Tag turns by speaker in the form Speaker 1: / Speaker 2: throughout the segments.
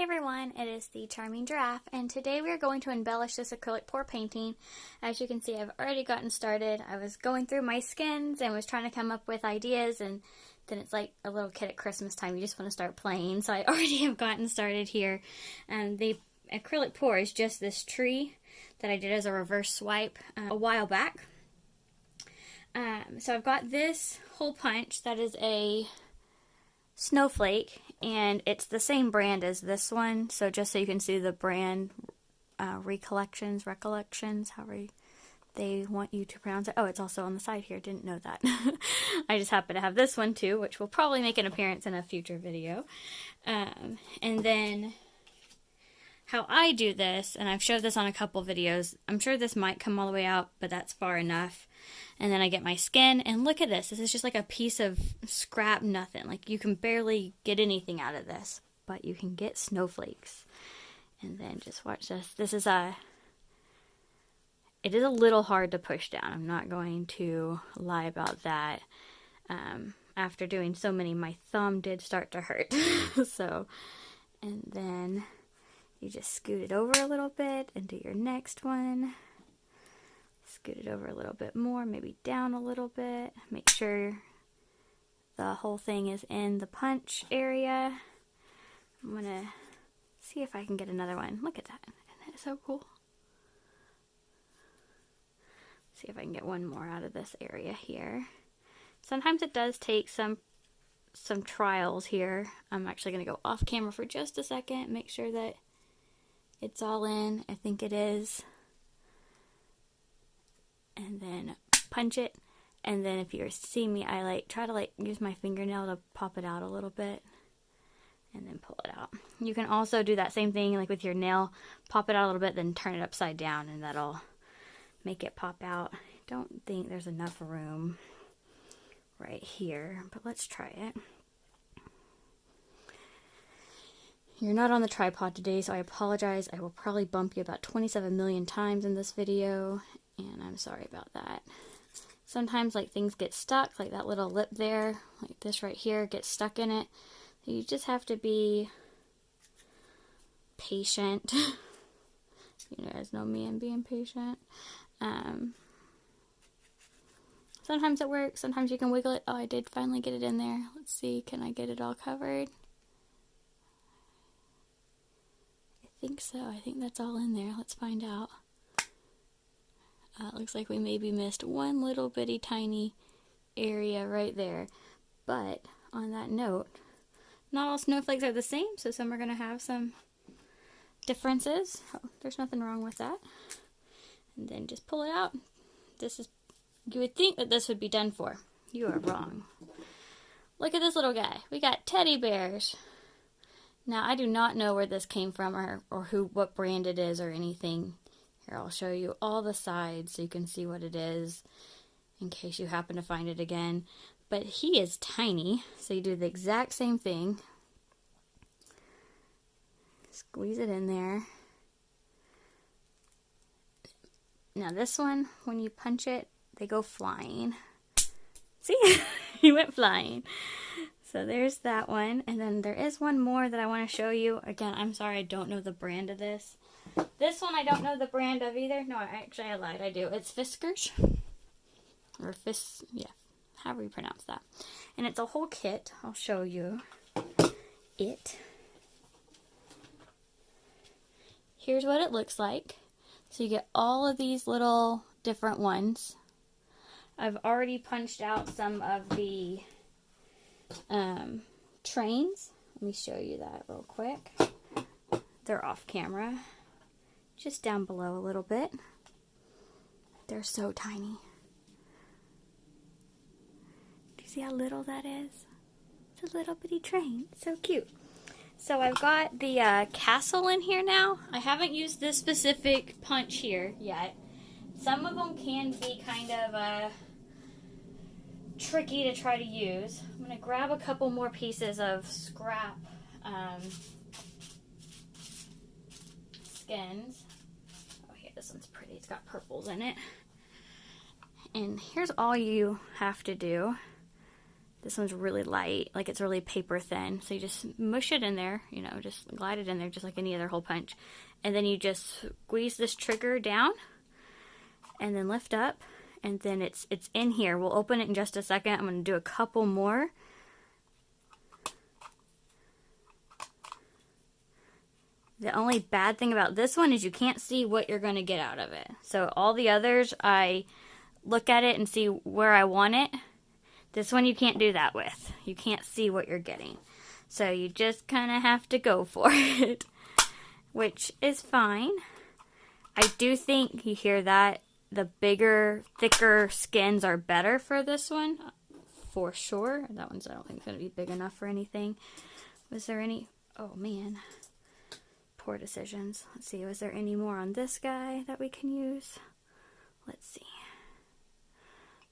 Speaker 1: Hey everyone, it is the Charming Giraffe, and today we are going to embellish this acrylic pour painting. As you can see, I've already gotten started. I was going through my skins and was trying to come up with ideas, and then it's like a little kid at Christmas time, you just want to start playing. So I already have gotten started here. And the acrylic pour is just this tree that I did as a reverse swipe a while back. So I've got this hole punch that is a snowflake, and it's the same brand as this one, so just so you can see the brand, Recollections, however they want you to pronounce it. Oh, it's also on the side here, didn't know that. I just happen to have this one too, which will probably make an appearance in a future video. And then how I do this, and I've showed this on a couple videos, I'm sure this might come all the way out, but that's far enough. And then I get my skin, and look at this. This is just like a piece of scrap nothing. Like, you can barely get anything out of this, but you can get snowflakes. And then just watch this. This is it is a little hard to push down. I'm not going to lie about that. After doing so many, my thumb did start to hurt. So, and then you just scoot it over a little bit and do your next one. Scoot it over a little bit more, maybe down a little bit. Make sure the whole thing is in the punch area. I'm gonna see if I can get another one. Look at that. Isn't that so cool? See if I can get one more out of this area here. Sometimes it does take some trials here. I'm actually gonna go off camera for just a second, make sure that it's all in. I think it is. And then punch it, and then if you see me, I try to use my fingernail to pop it out a little bit and then pull it out. You can also do that same thing with your nail, pop it out a little bit, then turn it upside down, and that'll make it pop out. I don't think there's enough room right here, but let's try it. You're not on the tripod today, so I apologize. I will probably bump you about 27 million times in this video, and I'm sorry about that. Sometimes things get stuck, like that little lip there, like this right here gets stuck in it. So you just have to be patient. You guys know me and being patient. Sometimes it works, sometimes you can wiggle it. Oh, I did finally get it in there. Let's see, can I get it all covered? I think so. I think that's all in there. Let's find out. It looks like we maybe missed one little bitty tiny area right there. But on that note, not all snowflakes are the same, so some are going to have some differences. Oh, there's nothing wrong with that. And then just pull it out. You would think that this would be done for. You are wrong. Look at this little guy. We got teddy bears. Now, I do not know where this came from or what brand it is or anything. Here, I'll show you all the sides so you can see what it is in case you happen to find it again. But he is tiny, so you do the exact same thing. Squeeze it in there. Now this one, when you punch it, they go flying. See? He went flying. So there's that one, and then there is one more that I want to show you. Again, I'm sorry, I don't know the brand of this. This one I don't know the brand of either. No, actually I lied, I do. It's Fiskars. Or yeah, however you pronounce that. And it's a whole kit. I'll show you it. Here's what it looks like. So you get all of these little different ones. I've already punched out some of the trains. Let me show you that real quick. They're off camera. Just down below a little bit. They're so tiny. Do you see how little that is? It's a little bitty train. It's so cute. So I've got the castle in here now. I haven't used this specific punch here yet. Some of them can be kind of tricky to try to use. I'm going to grab a couple more pieces of scrap skins. Oh, yeah, this one's pretty. It's got purples in it. And here's all you have to do. This one's really light, like it's really paper thin. So you just mush it in there, you know, just glide it in there just like any other hole punch. And then you just squeeze this trigger down and then lift up, and then it's in here. We'll open it in just a second. I'm going to do a couple more. The only bad thing about this one is you can't see what you're going to get out of it. So all the others, I look at it and see where I want it. This one you can't do that with. You can't see what you're getting. So you just kind of have to go for it, which is fine. I do think, you hear that, the bigger, thicker skins are better for this one, for sure. That one's, I don't think, it's going to be big enough for anything. Was there any, oh man, poor decisions. Let's see, was there any more on this guy that we can use? Let's see.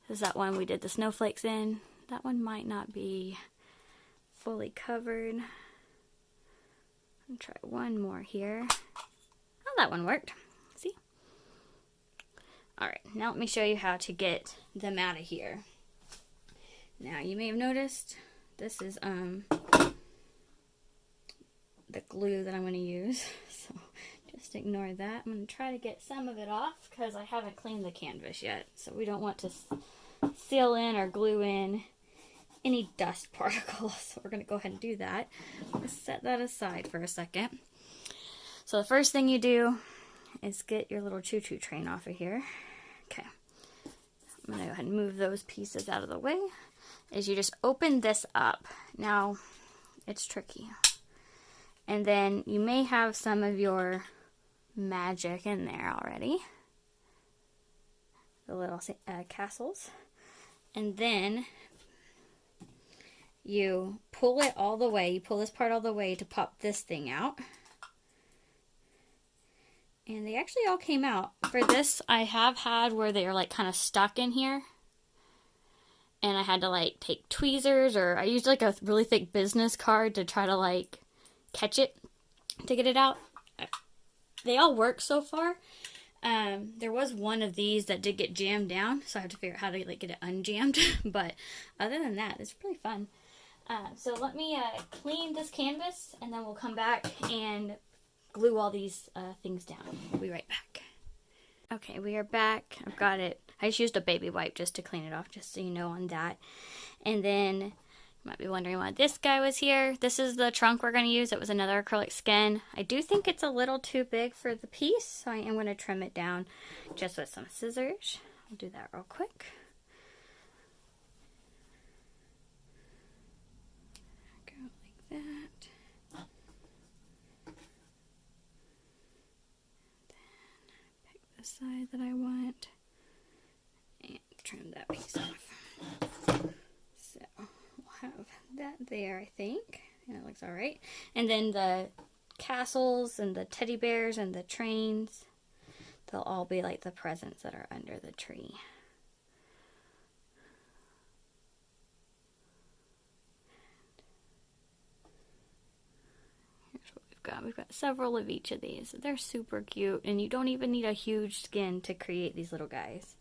Speaker 1: This is that one we did the snowflakes in. That one might not be fully covered. I'll try one more here. Oh, that one worked. See? Alright, now let me show you how to get them out of here. Now, you may have noticed this is the glue that I'm going to use. So just ignore that. I'm going to try to get some of it off because I haven't cleaned the canvas yet. So we don't want to seal in or glue in any dust particles. So we're going to go ahead and do that. Let's set that aside for a second. So the first thing you do is get your little choo-choo train off of here. Okay. I'm going to go ahead and move those pieces out of the way. Is you just open this up. Now, it's tricky. And then you may have some of your magic in there already. The little castles. And then you pull it all the way. You pull this part all the way to pop this thing out. And they actually all came out. For this, I have had where they are like kind of stuck in here. And I had to like take tweezers, or I used like a really thick business card to try to like catch it to get it out. They all work so far. There was one of these that did get jammed down, so I have to figure out how to like get it unjammed. But other than that, it's really fun. So let me clean this canvas, and then we'll come back and glue all these things down. We'll be right back. Okay, we are back. I've got it. I just used a baby wipe just to clean it off, just so you know on that. And then you might be wondering why this guy was here. This is the trunk we're going to use. It was another acrylic skin. I do think it's a little too big for the piece, so I am going to trim it down just with some scissors. I'll do that real quick. Go like that. Then pick the side that I want and trim that piece off. So we'll have that there, I think. And it looks alright. And then the castles and the teddy bears and the trains, they'll all be like the presents that are under the tree. Here's what we've got. We've got several of each of these. They're super cute, and you don't even need a huge skin to create these little guys.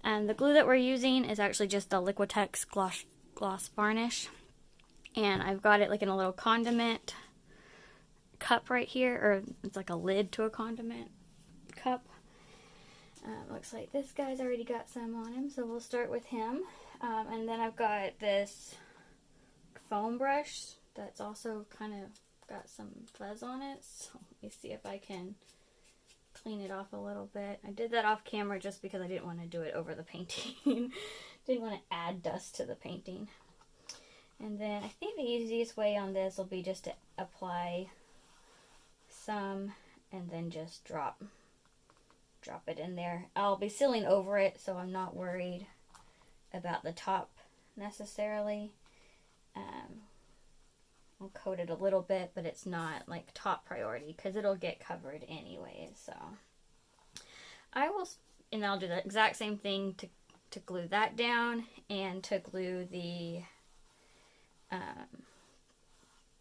Speaker 1: And the glue that we're using is actually just the Liquitex Gloss Varnish. And I've got it like in a little condiment cup right here, or it's like a lid to a condiment cup. Looks like this guy's already got some on him, so we'll start with him. And then I've got this foam brush that's also kind of got some fuzz on it. So let me see if I can clean it off a little bit. I did that off camera just because I didn't want to do it over the painting. Didn't want to add dust to the painting. And then I think the easiest way on this will be just to apply some and then just drop it in there. I'll be sealing over it, so I'm not worried about the top necessarily. I'll coat it a little bit, but it's not like top priority because it'll get covered anyways. So I will, and I'll do the exact same thing to glue that down and to glue the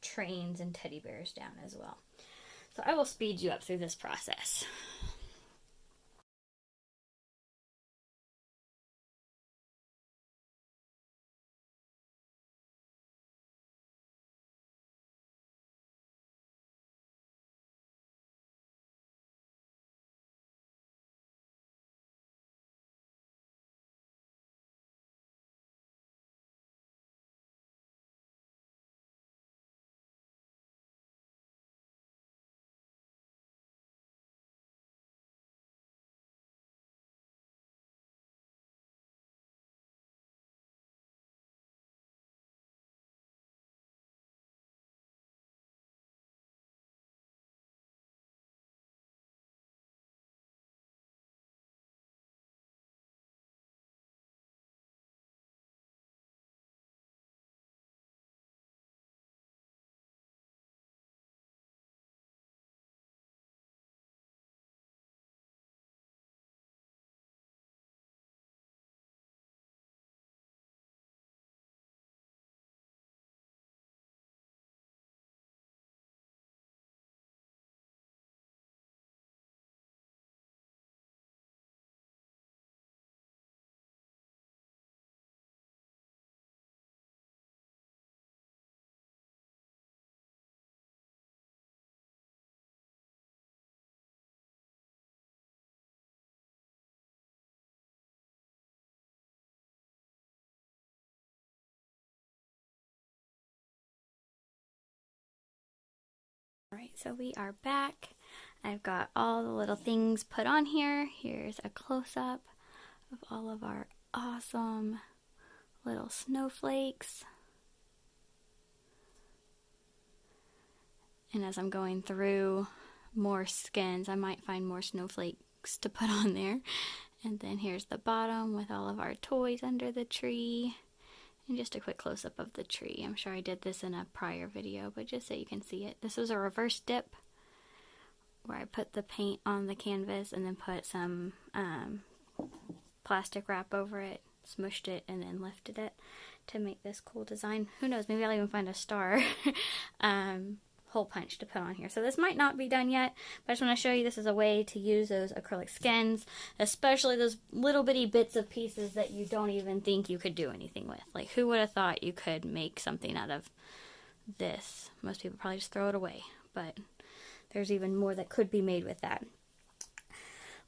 Speaker 1: trains and teddy bears down as well. So I will speed you up through this process. Alright, so we are back. I've got all the little things put on here. Here's a close-up of all of our awesome little snowflakes. And as I'm going through more skins, I might find more snowflakes to put on there. And then here's the bottom with all of our toys under the tree. And just a quick close-up of the tree. I'm sure I did this in a prior video, but just so you can see it. This was a reverse dip where I put the paint on the canvas and then put some plastic wrap over it, smushed it, and then lifted it to make this cool design. Who knows, maybe I'll even find a star hole punch to put on here. So this might not be done yet, but I just want to show you this is a way to use those acrylic skins, especially those little bitty bits of pieces that you don't even think you could do anything with. Like, who would have thought you could make something out of this? Most people probably just throw it away, but there's even more that could be made with that.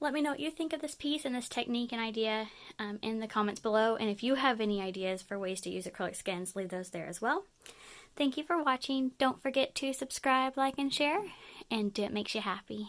Speaker 1: Let me know what you think of this piece and this technique and idea in the comments below, and if you have any ideas for ways to use acrylic skins, leave those there as well. Thank you for watching. Don't forget to subscribe, like, and share, and do what makes you happy.